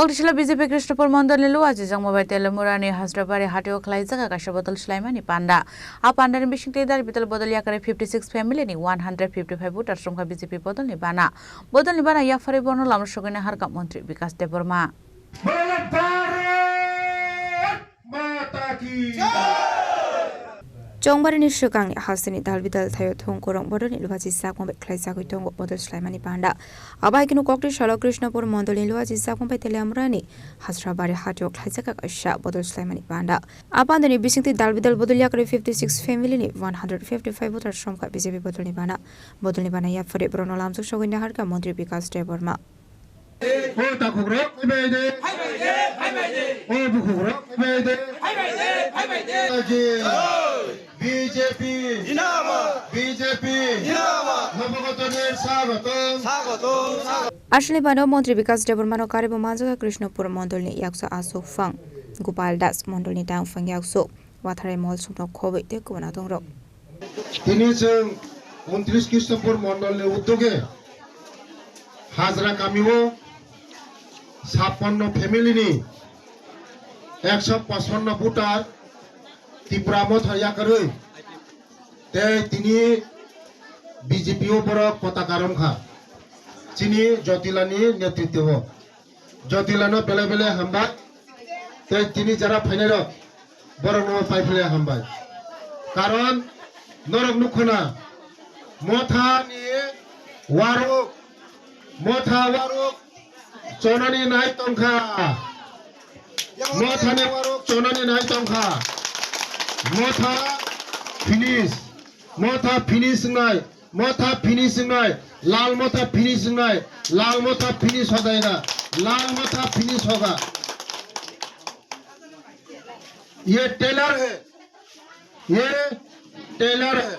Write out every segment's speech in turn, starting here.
Koktishala BJP Krishnapur Mondol Luaji Jangmobile Telemurani Hasdrabari Hatio Klaizaga Kashabotol Shlaimani Panda. A panda in Bishing Tedar Bital Bodoliakare 56 family ni 155 voters from BJP Bodol Nibana. Bodol Nibana Yafari Bono Lam Shogana Harka Montri because Deborma. Jongbari Shukang Hasini Dalvidal Thayo Thong Korong Bodon Luaji Sakon Klaizaku Tongo Bodol Shlaimani Panda. Abakinu Koktishala Krishnapur Mondol Luaji Sakon Telemurani Hasdrabari Hatio Klaizaga Kasha Bodol Shlaimani Panda. Upon the Bishing Dalvidal Bodoliakare 56 family ni 155 voters from BJP Bodol Nibana. Bodol Nibana Yafari Bruno Lamso Shogana Harka Montri because Deborma. BJP নবগতনের স্বাগতম Ashley Bano Montri because Debormano Karibu Manzaga Krishnapur Mondolni Yaksa Aso Fang Gopal Das Mondolni Dang Fang Yakso Watare Mol Sumno Kobe Dekonaton Rock. তিনি 29 কৃষ্ণপুর মণ্ডলের উদ্যোগে Hazra কামিও 56 family নি 155 voter তীব্রামত হইয়া করে তে তিনি BJP উপর পতাকারম খা চিনি জ্যোতিলানি নেতৃত্ব জ্যোতিলানো বেলে বেলে হামবা তে তিনি যারা ফাইনাল বড় ন পাইফলে হামবা কারণ নরক নুখনা মথা নিয়ে ওয়ারক মথা ওয়ারক চনানি নাই তংখা মথানে ওয়ারক চনানি নাই তংখা মথা ফিনিশ নাই लाल मोथा फिनिश हो जाएगा लाल मोथा फिनिश होगा ये टेलर है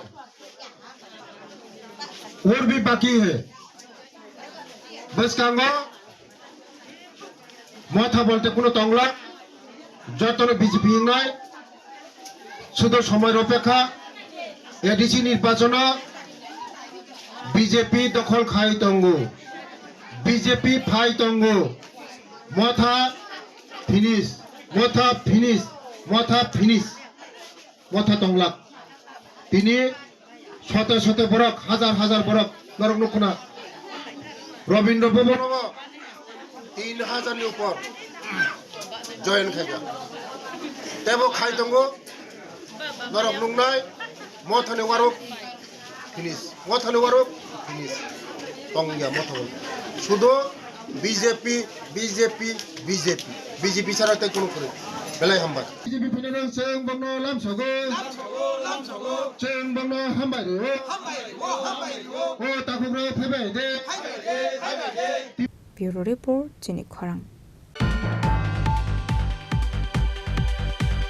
और भी बाकी है बस कांगो मोथा बोलते कोनो तंगला যতন বিজেপি নাই শুধু সময়ের অপেক্ষা এডিসি নির্বাচন বিজেপি দখল খাই তঙ্গু বিজেপি ফাই তঙ্গু মথা তংলা তিনি শত বরক হাজার বরক নরক নখনা রবীন্দ্র ভবন 3000 এর উপর জয়েন খাইগা তেবো খাই তঙ্গু নরক নুংনাই মথানে ওয়ারক ফিনিশ তংগা মথা শুধু বিজেপি ছাড়া তাই কোনো করে বেলাই হামবা বিজেপি ফিনাল সেং বন্ন লাম সগো সেং বন্ন হামবাই রে ও তাকুগ্র ফেবে দে Bureau Report Jinik Khorang.